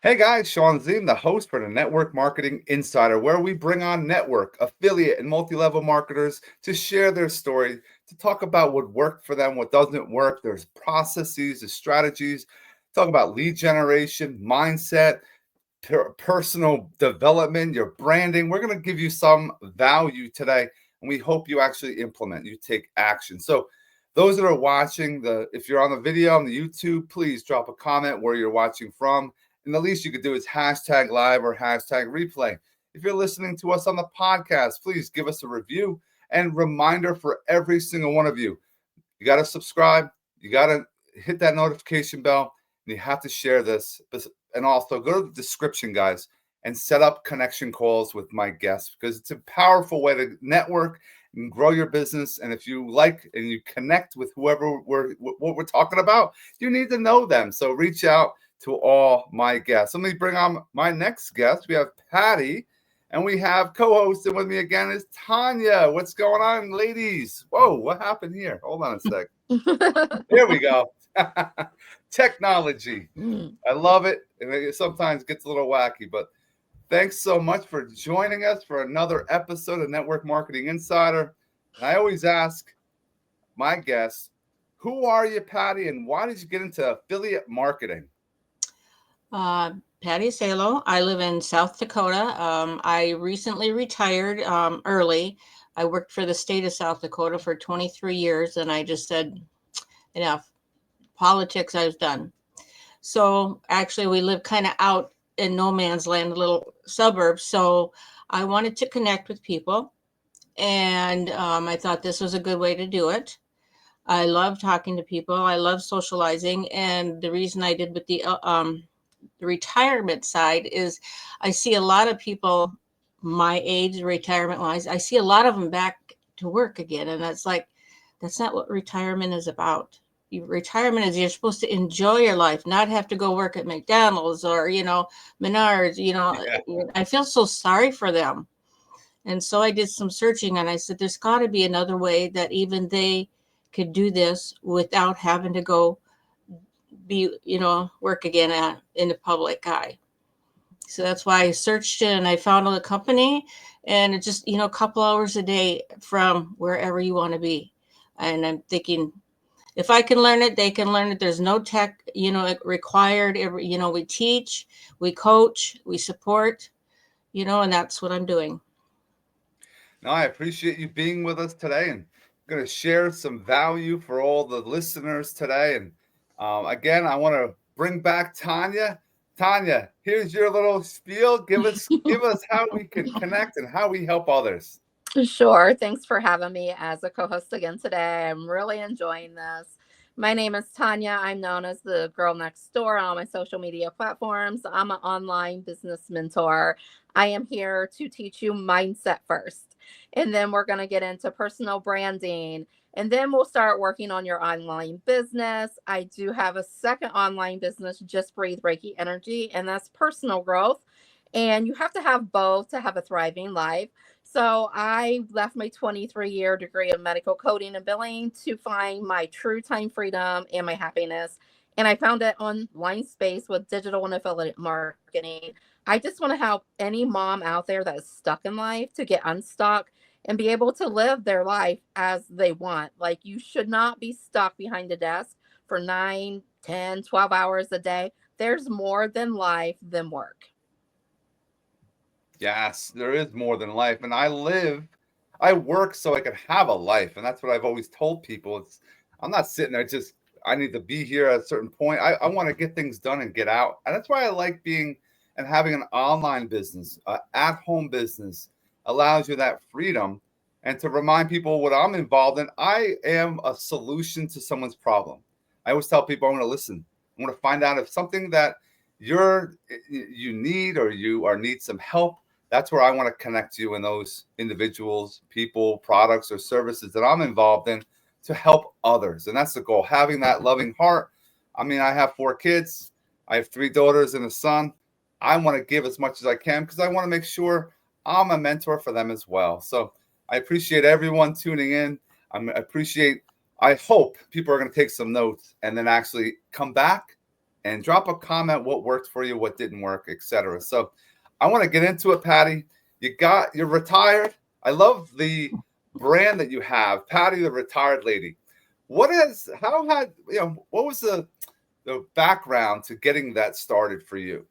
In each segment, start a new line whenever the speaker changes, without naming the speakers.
Hey guys, Sean Zim, the host for the Network Marketing Insider, where we bring on network, affiliate, and multi-level marketers to share their story, to talk about what worked for them, what doesn't work, there's processes, there's strategies, talk about lead generation, mindset, personal development, your branding. We're going to give you some value today, and we hope you actually implement, you take action. So those that are watching, if you're on the video on the YouTube, please drop a comment where you're watching from. And the least you could do is hashtag live or hashtag replay. If you're listening to us on the podcast, please give us a review and reminder for every single one of you. You got to subscribe. You got to hit that notification bell. And you have to share this. And also go to the description, guys, and set up connection calls with my guests because it's a powerful way to network and grow your business. And if you like and you connect with whoever what we're talking about, you need to know them. So reach out to all my guests. Let me bring on my next guest. We have Patty, and we have co-hosting with me again is Tanya. What's going on, ladies? Whoa, what happened here? Hold on a sec. Here we go. Technology. I love it. And it sometimes gets a little wacky, but thanks so much for joining us for another episode of Network Marketing Insider. And I always ask my guests, who are you, Patty, and why did you get into affiliate marketing?
Patty Salo. I live in South Dakota. I recently retired early. I worked for the state of South Dakota for 23 years, and I just said, enough. Politics, I was done. So actually, we live kind of out in no man's land, a little suburb. So I wanted to connect with people, and I thought this was a good way to do it. I love talking to people. I love socializing, and the reason I did with the retirement side is I see a lot of people my age, retirement wise, I see a lot of them back to work again. And that's not what retirement is about. Retirement is you're supposed to enjoy your life, not have to go work at McDonald's or, Menards,
Yeah.
I feel so sorry for them. And so I did some searching and I said, there's got to be another way that even they could do this without having to go work again in the public eye. So that's why I searched it and I found a company and it just, a couple hours a day from wherever you want to be. And I'm thinking, if I can learn it, they can learn it. There's no tech, required. We teach, we coach, we support, and that's what I'm doing.
No, I appreciate you being with us today, and I'm going to share some value for all the listeners today. And again, I want to bring back Tanya. Tanya, here's your little spiel. Give us how we can connect and how we help others.
Sure. Thanks for having me as a co host again today. I'm really enjoying this. My name is Tanya. I'm known as the girl next door on all my social media platforms. I'm an online business mentor. I am here to teach you mindset first. And then we're going to get into personal branding. And then we'll start working on your online business. I do have a second online business, Just Breathe Reiki Energy, and that's personal growth. And you have to have both to have a thriving life. So I left my 23-year degree in medical coding and billing to find my true time freedom and my happiness. And I found it online space with digital and affiliate marketing. I just want to help any mom out there that is stuck in life to get unstuck and be able to live their life as they want. Like you should not be stuck behind a desk for 9, 10, 12 hours a day. There's more than life than work.
Yes, there is more than life, and I work so I can have a life, and that's what I've always told people. I'm not sitting there just I need to be here at a certain point. I want to get things done and get out, and that's why I like being and having an online business, at home business allows you that freedom. And to remind people what I'm involved in, I am a solution to someone's problem. I always tell people I want to listen. I want to find out if something that you need or you are need some help. That's where I want to connect you and those individuals, people, products, or services that I'm involved in to help others. And that's the goal, having that loving heart. I mean, I have 4 kids. I have 3 daughters and a son. I want to give as much as I can because I want to make sure I'm a mentor for them as well. So I appreciate everyone tuning in. I hope people are going to take some notes and then actually come back and drop a comment what worked for you, what didn't work, etc. So I want to get into it, Patty. You're retired. I love the brand that you have, Patty the retired lady. What was the background to getting that started for you?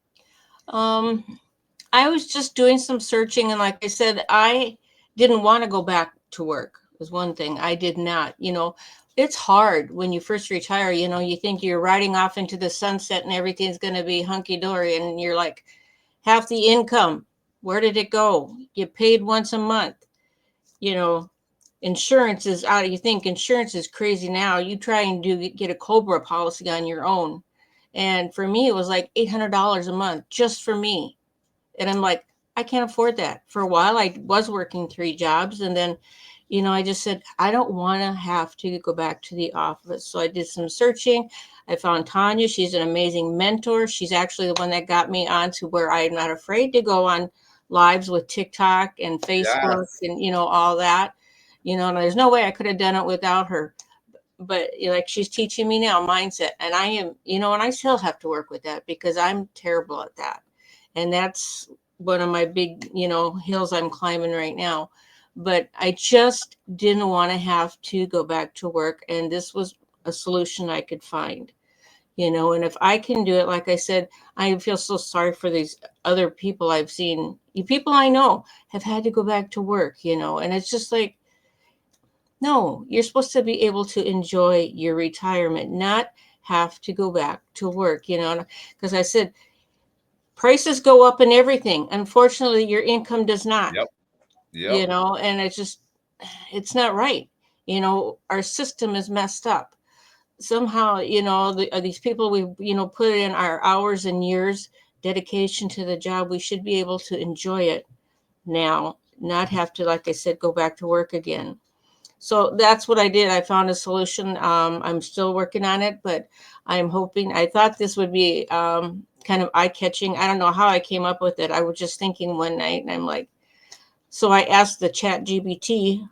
I was just doing some searching, and like I said, I didn't want to go back to work. Was one thing I did not. It's hard when you first retire. You think you're riding off into the sunset and everything's going to be hunky dory, and you're like, half the income, where did it go? You paid once a month. You know, insurance is out. You think insurance is crazy now. You try and get a Cobra policy on your own, and for me, it was like $800 a month just for me. And I'm like, I can't afford that. For a while, I was working 3 jobs. And then, I just said, I don't want to have to go back to the office. So I did some searching. I found Tanya. She's an amazing mentor. She's actually the one that got me on to where I'm not afraid to go on lives with TikTok and Facebook
Yes.
and, all that. And there's no way I could have done it without her. But like she's teaching me now mindset. And I am, and I still have to work with that because I'm terrible at that. And that's one of my big, hills I'm climbing right now. But I just didn't want to have to go back to work. And this was a solution I could find, and if I can do it, like I said, I feel so sorry for these other people I've seen. People I know have had to go back to work, and it's just like, no, you're supposed to be able to enjoy your retirement, not have to go back to work, because I said, prices go up in everything. Unfortunately, your income does not,
Yep. Yep.
and it's not right. Our system is messed up. Somehow, these people we, put in our hours and years, dedication to the job, we should be able to enjoy it now, not have to, like I said, go back to work again. So that's what I did. I found a solution. I'm still working on it, but I thought this would be kind of eye catching. I don't know how I came up with it. I was just thinking one night and I'm like, so I asked the chat GBT,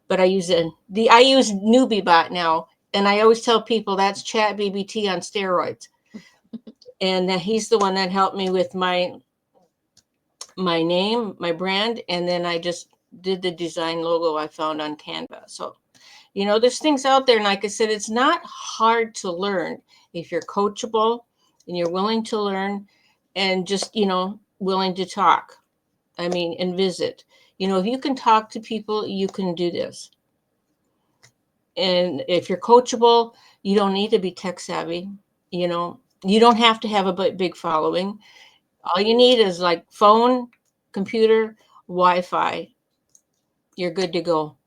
but I use newbie bot now. And I always tell people that's chat BBT on steroids. And he's the one that helped me with my name, my brand. And then I just did the design logo I found on Canva. So there's things out there. And like I said, it's not hard to learn if you're coachable and you're willing to learn and just, willing to talk. And visit. If you can talk to people, you can do this. And if you're coachable, you don't need to be tech savvy. You don't have to have a big following. All you need is like phone, computer, Wi-Fi. You're good to go.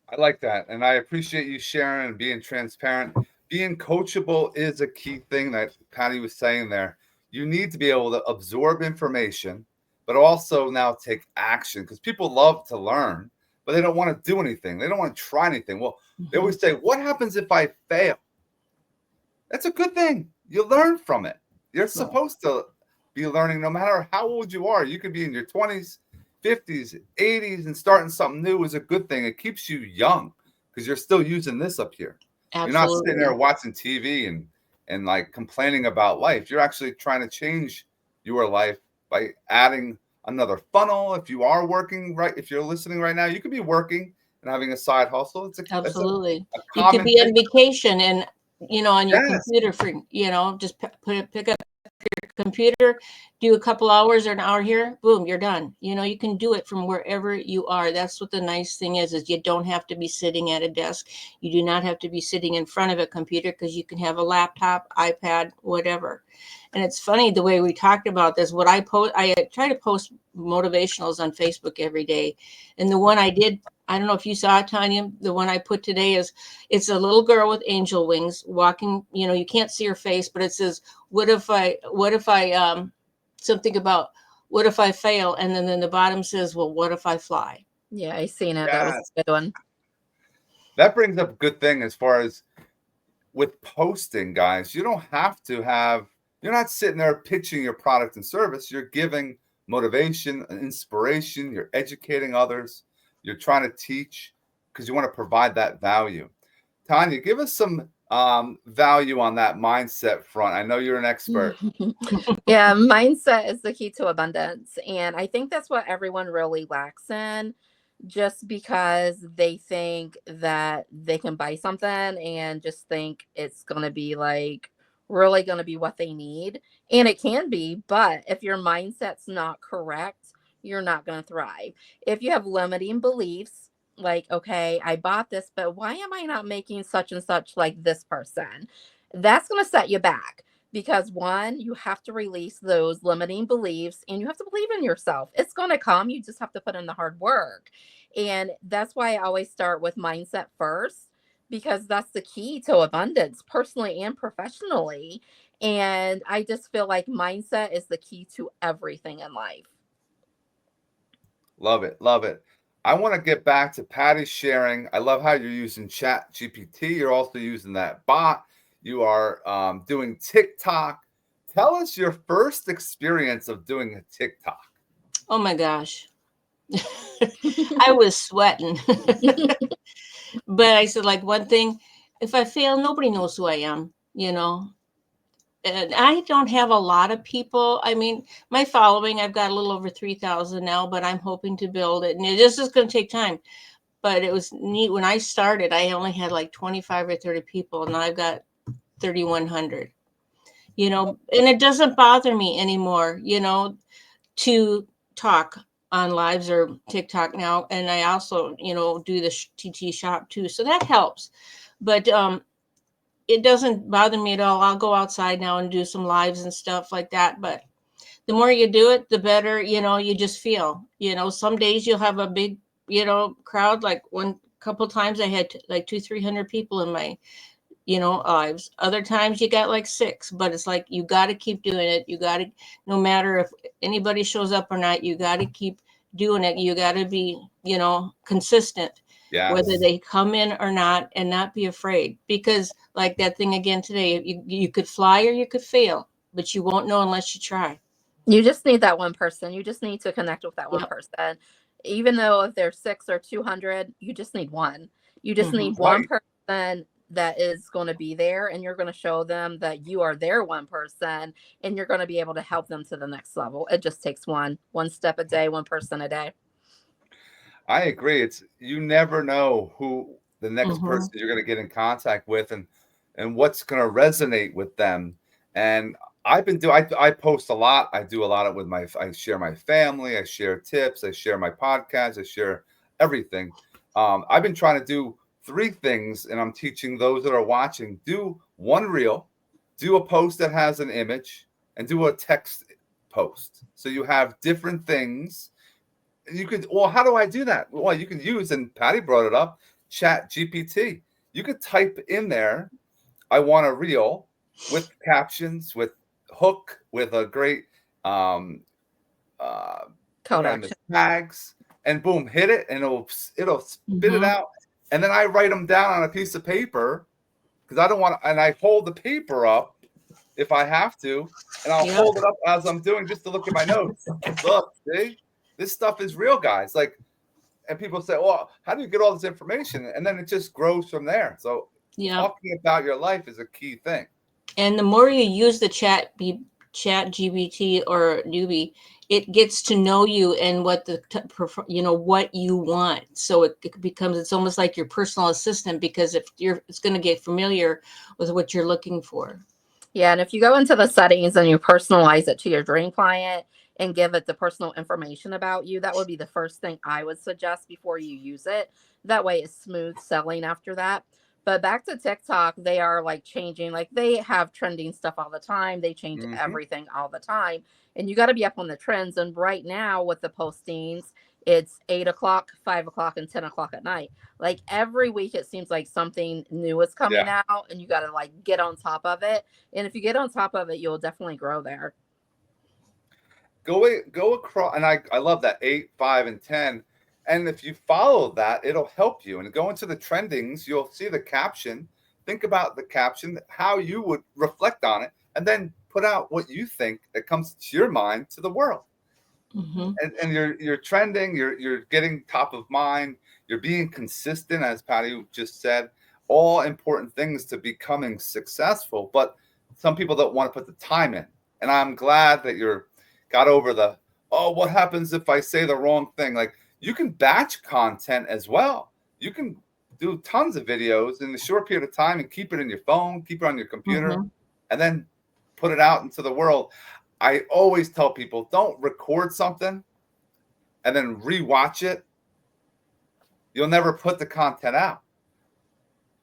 I like that. And I appreciate you sharing and being transparent. Being coachable is a key thing that Patty was saying there. You need to be able to absorb information, but also now take action because people love to learn, but they don't want to do anything. They don't want to try anything. Well, they always say, what happens if I fail? That's a good thing. You learn from it. You're supposed to be learning no matter how old you are. You could be in your 20s, 50s, 80s, and starting something new is a good thing. It keeps you young because you're still using this up here.
Absolutely.
You're not sitting there watching TV and like complaining about life. You're actually trying to change your life by adding another funnel. If you are working right, if you're listening right now, you could be working and having a side hustle.
Absolutely.
A
You could be
thing.
on vacation and on your
Yes.
computer for just pick up your computer, do a couple hours or an hour here, boom, you're done. You can do it from wherever you are. That's what the nice thing is you don't have to be sitting at a desk. You do not have to be sitting in front of a computer because you can have a laptop, iPad, whatever. And it's funny the way we talked about this. What I try to post motivationals on Facebook every day. And the one I did, I don't know if you saw it, Tanya, the one I put today it's a little girl with angel wings walking, you can't see her face, but it says, what if I something about what if I fail? And then the bottom says, well, what if I fly?
Yeah, I seen it.
Yeah.
That was a good one.
That brings up a good thing as far as with posting, guys. You're not sitting there pitching your product and service. You're giving motivation and inspiration. You're educating others. You're trying to teach because you want to provide that value. Tanya, give us some value on that mindset front? I know you're an expert.
Yeah, mindset is the key to abundance. And I think that's what everyone really lacks in, just because they think that they can buy something and just think it's going to be like really going to be what they need. And it can be, but if your mindset's not correct, you're not going to thrive. If you have limiting beliefs, like, okay, I bought this, but why am I not making such and such like this person? That's going to set you back because one, you have to release those limiting beliefs and you have to believe in yourself. It's going to come. You just have to put in the hard work. And that's why I always start with mindset first, because that's the key to abundance, personally and professionally. And I just feel like mindset is the key to everything in life.
Love it. Love it. I want to get back to Patty sharing. I love how you're using Chat GPT. You're also using that bot. You are doing TikTok. Tell us your first experience of doing a TikTok.
Oh my gosh. I was sweating. But I said, like, one thing, if I fail, nobody knows who I am, you know. And I don't have a lot of people. I mean, my following, I've got a little over 3,000 now, but I'm hoping to build it. And it just is going to take time. But it was neat. When I started, I only had like 25 or 30 people. Now I've got 3,100, you know, and it doesn't bother me anymore, you know, to talk on lives or TikTok now. And I also, you know, do the TT shop too. So that helps. But it doesn't bother me at all. I'll go outside now and do some lives and stuff like that. But the more you do it, the better, you know, you just feel, you know, some days you'll have a big, you know, crowd. Like one couple times I had like 300 people in my, you know, lives. Other times you got like 6, but it's like, you got to keep doing it. You got to, no matter if anybody shows up or not, you got to keep doing it. You got to be, you know, consistent, whether
Yes.
they come in or not, and not be afraid. Because like that thing again today, you could fly or you could fail, but you won't know unless you try.
You just need that one person. You just need to connect with that one
Yep.
person. Even though if there's 6 or 200, you just need one. You just
Hmm.
need one
Right.
person that is going to be there, and you're going to show them that you are their one person, and you're going to be able to help them to the next level. It just takes one step a day, one person a day.
I agree. It's you never know who the next
Hmm.
person you're going to get in contact with and what's going to resonate with them. And I've been doing I post a lot. I do a lot of with my I share my family, I share tips, I share my podcast, I share everything. I've been trying to do 3 things and I'm teaching those that are watching. Do one reel, do a post that has an image, and do a text post. So you have different things you could, well, how do I do that? Well, you can use, and Patty brought it up, Chat GPT. You could type in there, I want a reel with captions, with hook, with a great, um, uh,
Call
what
to
I miss,
action.
tags, and boom, hit it, and it'll spit it
Hmm.
out. And then I write them down on a piece of paper because I don't want to, and I hold the paper up if I have to, and I'll
Yep.
hold it up as I'm doing just to look at my notes. Look, see, this stuff is real, guys. Like, and people say, well, how do you get all this information? And then it just grows from there. So
Yep.
talking about your life is a key thing.
And the more you use the chat GBT or newbie, it gets to know you and what you know what you want. So it becomes, it's almost like your personal assistant, because if you're it's going to get familiar with what you're looking for.
Yeah, and if you go into the settings and you personalize it to your dream client and give it the personal information about you, that would be the first thing I would suggest before you use it. That way it's smooth selling after that. But back to TikTok, they are like changing, like they have trending stuff all the time. They change
Mm-hmm.
everything all the time. And you got to be up on the trends. And right now with the postings, it's 8 o'clock, 5 o'clock, and 10 o'clock at night. Like every week, it seems like something new is coming
Yeah.
out, and you got to like get on top of it. And if you get on top of it, you'll definitely grow there.
Go across, and I love that 8, 5, and 10. And if you follow that, it'll help you. And go into the trendings, you'll see the caption. Think about the caption, how you would reflect on it, and then put out what you think that comes to your mind to the world.
Hmm.
And you're trending, you're getting top of mind, you're being consistent, as Patty just said. all important things to becoming successful, but some people don't want to put the time in. And I'm glad that you're got over the, oh, what happens if I say the wrong thing? Like, you can batch content as well. You can do tons of videos in a short period of time and keep it in your phone, keep it on your computer, and then put it out into the world. I always tell people, don't record something and then rewatch it. You'll never put the content out.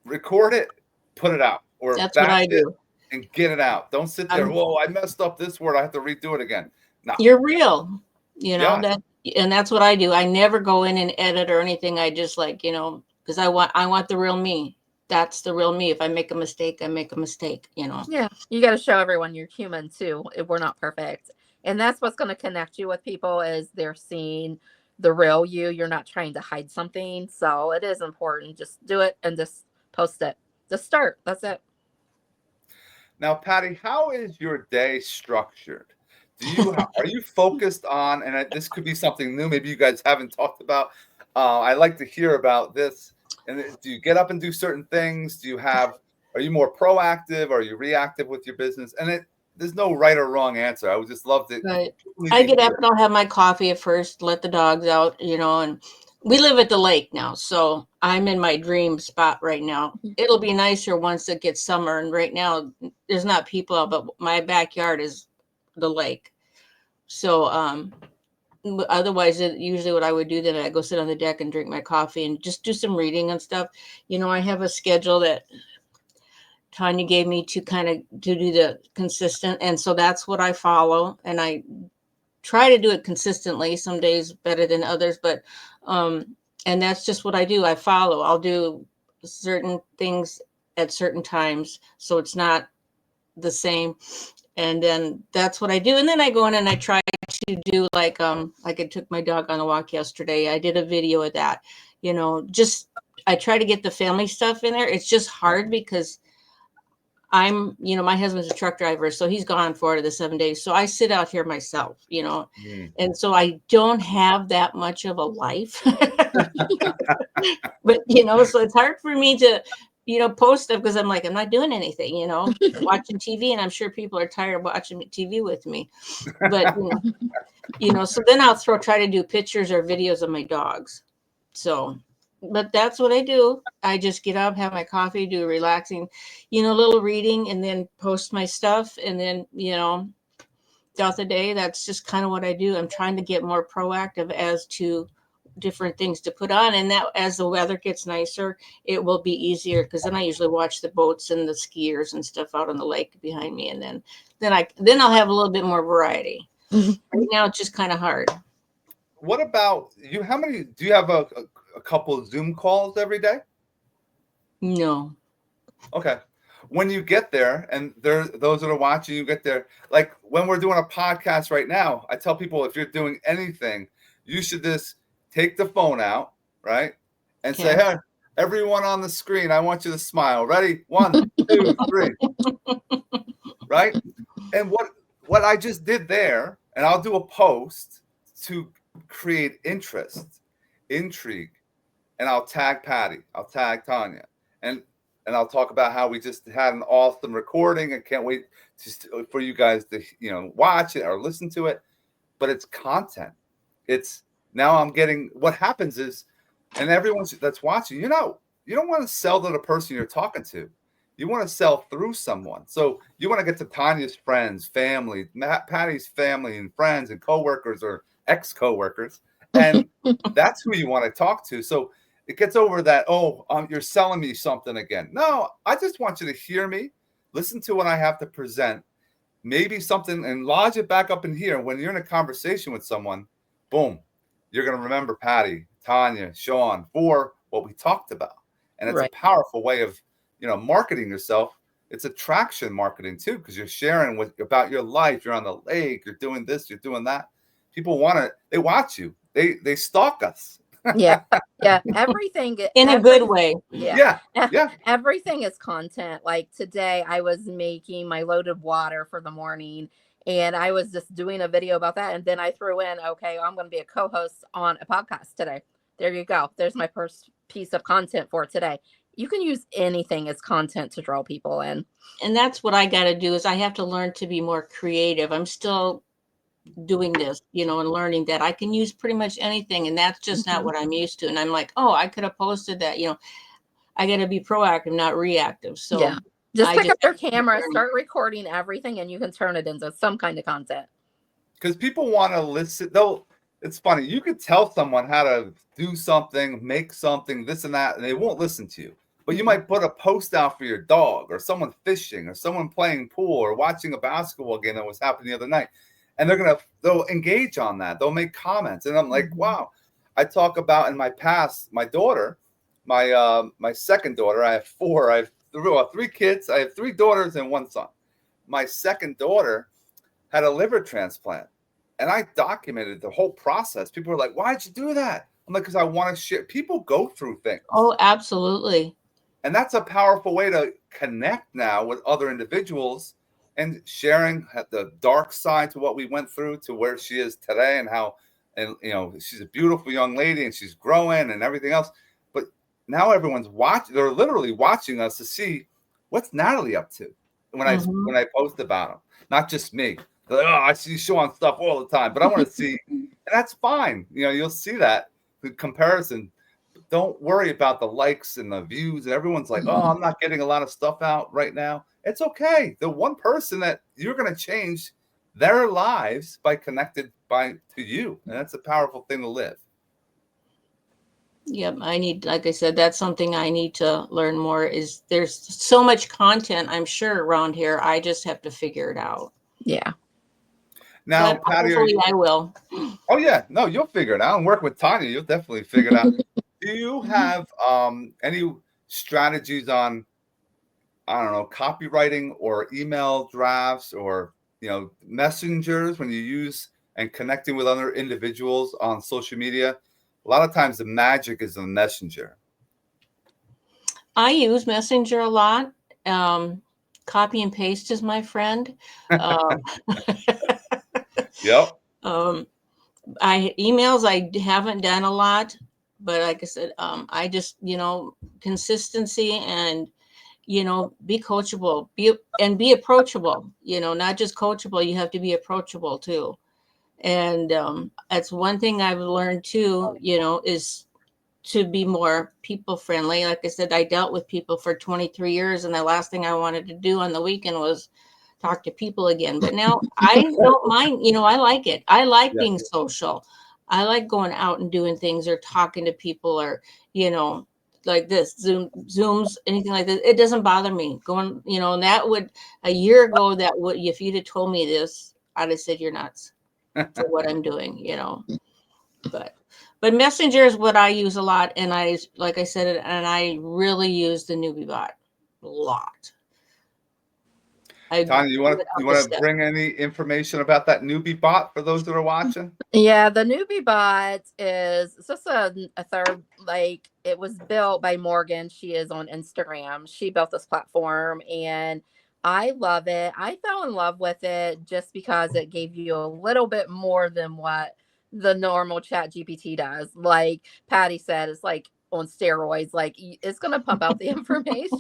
Record it, put it out, or
That's what I
batch it
do.
and get it out. Don't sit there, whoa, I messed up this word, I have to redo it again. No.
You're real, you know,
Yeah.
and that's what I do. I never go in and edit or anything. I just like, you know, because I want the real me. That's the real me. If I make a mistake, I make a mistake, you know.
Yeah, you got to show everyone you're human too. If we're not perfect, and that's what's going to connect you with people is they're seeing the real you. You're not trying to hide something, so it is important. Just do it and just post it. Just start. That's it.
Now, Patty, how is your day structured? Are you focused on, and this could be something new, maybe you guys haven't talked about. I like to hear about this. And do you get up and do certain things? Are you more proactive? Are you reactive with your business? And there's no right or wrong answer. I would just love to.
Right. I get up and I'll have my coffee at first, let the dogs out, you know, and we live at the lake now. So I'm in my dream spot right now. It'll be nicer once it gets summer. And right now there's not people out, but my backyard is the lake. So, otherwise, usually what I would do then I go sit on the deck and drink my coffee and just do some reading and stuff. You know, I have a schedule that Tanya gave me to kind of to do the consistent, and so that's what I follow, and I try to do it consistently. Some days better than others, but and that's just what I do. I follow. I'll do certain things at certain times, so it's not the same. And then that's what I do. And then I go in and I try to do like I took my dog on a walk yesterday. I did a video of that. You know, just I try to get the family stuff in there. It's just hard because you know, my husband's a truck driver, so he's gone 4 of the 7 days. So I sit out here myself, you know, and so I don't have that much of a life. But, you know, so it's hard for me to, you know, post stuff because I'm like, I'm not doing anything, you know, watching TV, and I'm sure people are tired of watching TV with me. But, you know, so then I'll try to do pictures or videos of my dogs. So, but that's what I do. I just get up, have my coffee, do relaxing, you know, a little reading, and then post my stuff. And then, you know, throughout the day, that's just kind of what I do. I'm trying to get more proactive as to different things to put on, and that as the weather gets nicer, it will be easier because then I usually watch the boats and the skiers and stuff out on the lake behind me, and then I'll have a little bit more variety. Right now it's just kind of hard.
What about you? How many do you have? A couple of Zoom calls every day?
No.
Okay. When you get there, and those that are watching, you get there. Like when we're doing a podcast right now, I tell people if you're doing anything, you should just take the phone out, right? And say, hey, everyone on the screen, I want you to smile. Ready? 1, 2, 3. Right? And what I just did there, and I'll do a post to create interest, intrigue, and I'll tag Patty, I'll tag Tanya, and I'll talk about how we just had an awesome recording and can't wait for you guys to, you know, watch it or listen to it. But it's content. It's now I'm getting what happens is, and everyone that's watching, you don't want to sell to the person you're talking to. You want to sell through someone. So you want to get to Tanya's friends, family, Patty's family and friends and coworkers or ex-coworkers. And that's who you want to talk to. So it gets over that, you're selling me something again. No, I just want you to hear me, listen to what I have to present, maybe something, and lodge it back up in here. When you're in a conversation with someone, boom, you're going to remember Patty, Tanya, Sean for what we talked about. And it's a powerful way of, you know, marketing yourself. It's attraction marketing too, because you're sharing about your life. You're on the lake, you're doing this, you're doing that. People they watch you. They stalk us.
Yeah. Everything
in a good way.
Yeah. Everything is content. Like today I was making my loaded water for the morning, and I was just doing a video about that. And then I threw in, okay, I'm going to be a co-host on a podcast today. There you go. There's my first piece of content for today. You can use anything as content to draw people in.
And that's what I got to do is I have to learn to be more creative. I'm still doing this, and learning that I can use pretty much anything. And that's just not what I'm used to. And I'm like, oh, I could have posted that, I got to be proactive, not reactive. So
yeah. Just
I
pick
just
up your
have to keep
camera,
learning.
start recording everything, and you can turn it into some kind of content.
Because people want to listen. Though it's funny, you could tell someone how to do something, make something, this and that, and they won't listen to you. But you might put a post out for your dog, or someone fishing, or someone playing pool, or watching a basketball game that was happening the other night, and they'll engage on that. They'll make comments, and I'm like, wow. I talk about in my past, my daughter, my second daughter. I have four. I have three kids. I have three daughters and one son. My second daughter had a liver transplant, and I documented the whole process. People were like, "Why'd you do that?" I'm like, "Because I want to share." People go through things.
Oh, absolutely.
And that's a powerful way to connect now with other individuals and sharing the dark side to what we went through to where she is today, and how, and she's a beautiful young lady and she's growing and everything else. But now everyone's watching. They're literally watching us to see what's Natalie up to when I post about them. Not just me. They're like, oh, I see you showing stuff all the time, but I want to see, and that's fine. You'll see that the comparison. Don't worry about the likes and the views. And everyone's like, oh, I'm not getting a lot of stuff out right now. It's okay. The one person that you're going to change their lives by connected to you. And that's a powerful thing to live.
Yep. Like I said, that's something I need to learn more is there's so much content, I'm sure, around here. I just have to figure it out.
Yeah.
Now,
But
Patty,
hopefully I will.
Oh yeah, no, you'll figure it out. And work with Tanya, you'll definitely figure it out. Do you have any strategies on, I don't know, copywriting or email drafts, or messengers when you use and connecting with other individuals on social media? A lot of times the magic is the messenger.
I use Messenger a lot. Copy and paste is my friend.
Yep.
Emails I haven't done a lot, but like I said, I just consistency and be coachable, be approachable. Not just coachable. You have to be approachable too, and that's one thing I've learned too. Is to be more people friendly. Like I said, I dealt with people for 23 years, and the last thing I wanted to do on the weekend was talk to people again. But now I don't mind, I like it. I like being social. I like going out and doing things or talking to people, or, like this, Zooms, anything like this. It doesn't bother me going, and that would, a year ago, if you'd have told me this, I'd have said you're nuts for what I'm doing, but Messenger is what I use a lot. And like I said, and I really use the newbie bot a lot.
Tanya, you want to bring any information about that newbie bot for those that are watching?
Yeah, the newbie bot is just a third, like, it was built by Morgan. She is on Instagram. She built this platform and I love it. I fell in love with it just because it gave you a little bit more than what the normal chat GPT does. Like Patty said, it's like on steroids, like it's going to pump out the information.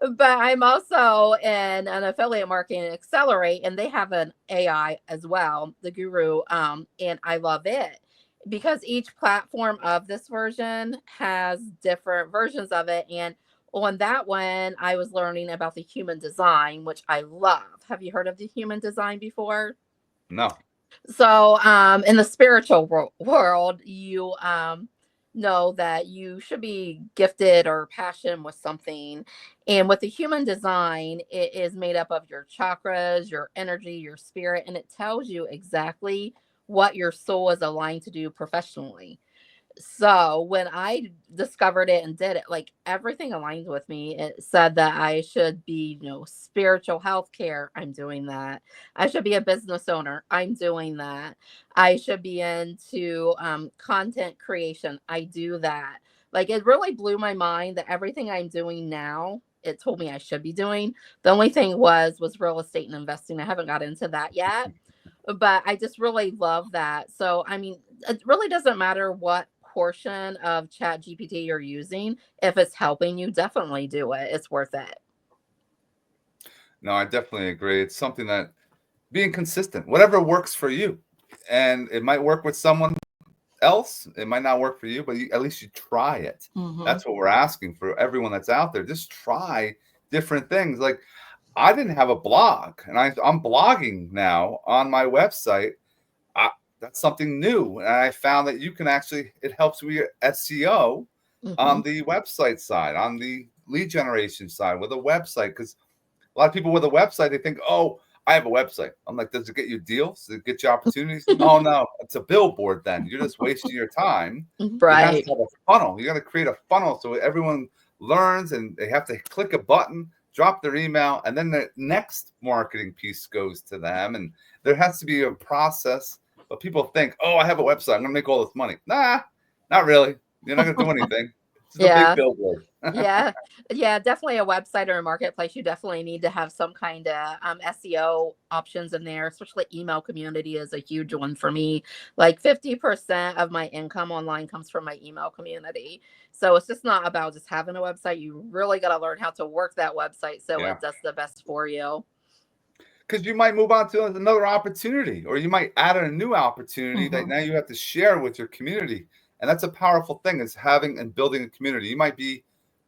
But I'm also in an affiliate marketing accelerate, and they have an AI as well, the Guru, and I love it because each platform of this version has different versions of it. And on that one, I was learning about the human design, which I love. Have you heard of the human design before?
No.
So, in the spiritual world, you know that you should be gifted or passionate with something. And with the human design, it is made up of your chakras, your energy, your spirit, and it tells you exactly what your soul is aligned to do professionally. So when I discovered it and did it, like everything aligned with me. It said that I should be, spiritual health care. I'm doing that. I should be a business owner. I'm doing that. I should be into content creation. I do that. Like it really blew my mind that everything I'm doing now, it told me I should be doing. The only thing was real estate and investing. I haven't got into that yet, but I just really love that. So, I mean, it really doesn't matter what portion of Chat GPT you're using, if it's helping you, definitely do it. It's worth it.
No, I definitely agree. It's something that being consistent, whatever works for you, and it might work with someone else. It might not work for you, but at least you try it. That's what we're asking for everyone that's out there. Just try different things. Like I didn't have a blog, and I'm blogging now on my website. That's something new, and I found that you can actually it helps with your SEO on the website side, on the lead generation side with a website. Because a lot of people with a website, they think, oh, I have a website. I'm like, does it get you deals? Does it get you opportunities? Oh, no, it's a billboard then. You're just wasting your time. It has
Right.
to have a funnel. You got to create a funnel so everyone learns and they have to click a button, drop their email, and then the next marketing piece goes to them. And there has to be a process. But people think, oh, I have a website. I'm going to make all this money. Nah, not really. You're not going to do anything. It's just a big
Yeah.
billboard.
Yeah. Yeah, definitely a website or a marketplace. You definitely need to have some kind of SEO options in there, especially email community is a huge one for me. Like 50% of my income online comes from my email community. So it's just not about just having a website. You really got to learn how to work that website so
Yeah.
it does the best for you.
Because you might move on to another opportunity, or you might add a new opportunity that now you have to share with your community. And that's a powerful thing, is having and building a community. You might be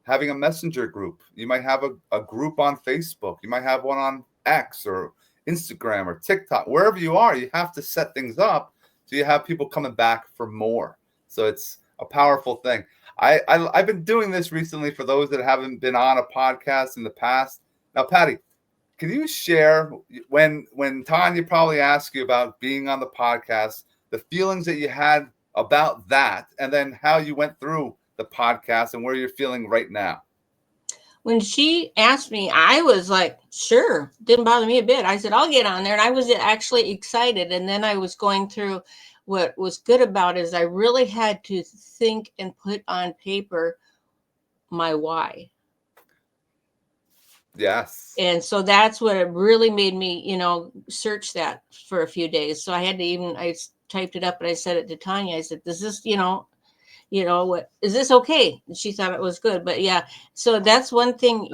having a messenger group. You might have a group on Facebook. You might have one on X or Instagram or TikTok. Wherever you are, you have to set things up so you have people coming back for more. So it's a powerful thing. I've been doing this recently for those that haven't been on a podcast in the past. Now, Patty, can you share when Tanya probably asked you about being on the podcast, the feelings that you had about that, and then how you went through the podcast and where you're feeling right now?
When she asked me, I was like, sure, didn't bother me a bit. I said, I'll get on there. And I was actually excited. And then I was going through what was good about it is I really had to think and put on paper my why.
Yes.
And so that's what it really made me, search that for a few days. So I had to I typed it up and I said it to Tanya. I said, does this, what is this okay? And she thought it was good. But yeah, so that's one thing,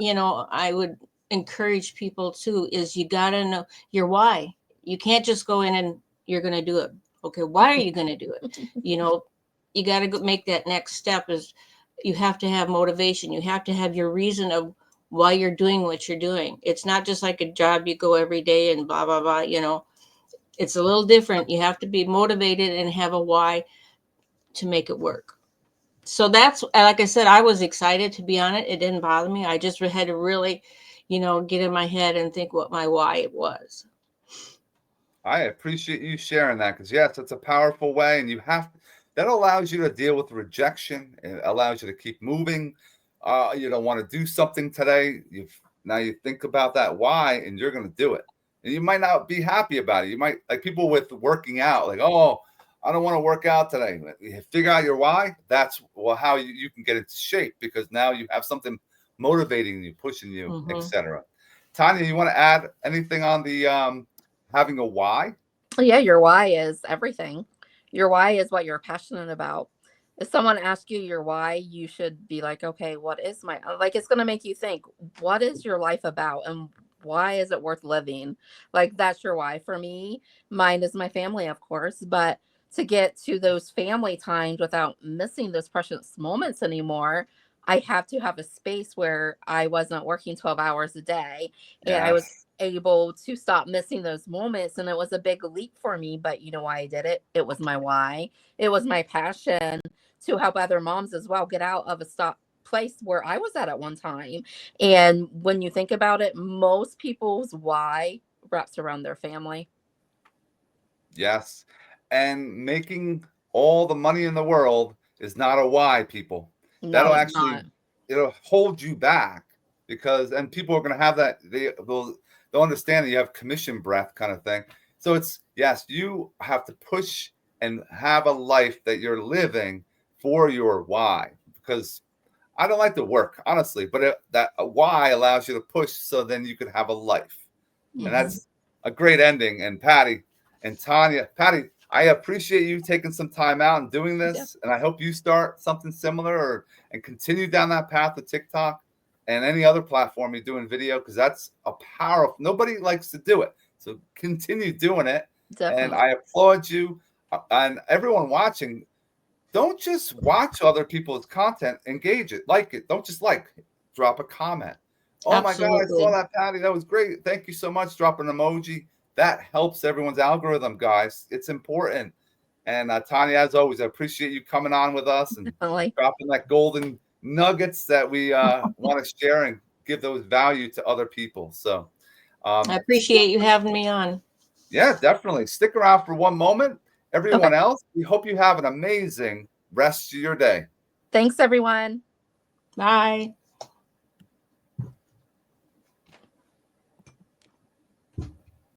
I would encourage people too, is you got to know your why. You can't just go in and you're going to do it. Okay, why are you going to do it? You got to make that next step. Is you have to have motivation. You have to have your reason of why you're doing what you're doing. It's not just like a job you go every day and blah, blah, blah, it's a little different. You have to be motivated and have a why to make it work. So that's, like I said, I was excited to be on it. It didn't bother me. I just had to really, get in my head and think what my why was.
I appreciate you sharing that, because yes, it's a powerful way, and that allows you to deal with rejection. It allows you to keep moving. You don't want to do something today. Now you think about that why, and you're going to do it. And you might not be happy about it. You might, like people with working out, like, oh, I don't want to work out today. You figure out your why. That's how you can get into shape, because now you have something motivating you, pushing you, etc. Tanya, you want to add anything on the having a why?
Yeah, your why is everything. Your why is what you're passionate about. If someone asks you your why, you should be like, okay, what is it's going to make you think, what is your life about and why is it worth living? Like, that's your why. For me, mine is my family, of course, but to get to those family times without missing those precious moments anymore, I have to have a space where I wasn't working 12 hours a day and I was
Yes.
able to stop missing those moments. And it was a big leap for me, but you know why I did it? It was my why. It was my passion to help other moms as well get out of a place where I was at one time. And when you think about it, most people's why wraps around their family.
Yes. And making all the money in the world is not a why, people.
No,
That'll
it's
actually,
not.
it'll hold you back, and people are going to have that. They'll understand that you have commission breath kind of thing. So it's, yes, you have to push and have a life that you're living for your why, because I don't like to work, honestly, but that why allows you to push so then you can have a life. And
Mhm.
that's a great ending. And Patty and Tanya, Patty, I appreciate you taking some time out and doing
Yeah.
this, and I hope you start something similar and continue down that path of TikTok and any other platform you're doing video, because that's a powerful. Nobody likes to do it, so continue doing it. And
Definitely.
I applaud you and everyone watching. Don't just watch other people's content, engage it, like it. Don't just drop a comment. Oh my God, I saw
Absolutely.
that, Patty. That was great. Thank you so much. Drop an emoji. That helps everyone's algorithm, guys. It's important. And Tanya, as always, I appreciate you coming on with us and
Definitely.
dropping that golden nuggets that we want to share and give those value to other people. So,
I appreciate you having me on.
yeah, definitely. Stick around for one moment.
Okay.
Everyone else, we hope you have an amazing rest of your day.
Thanks, everyone.
Bye.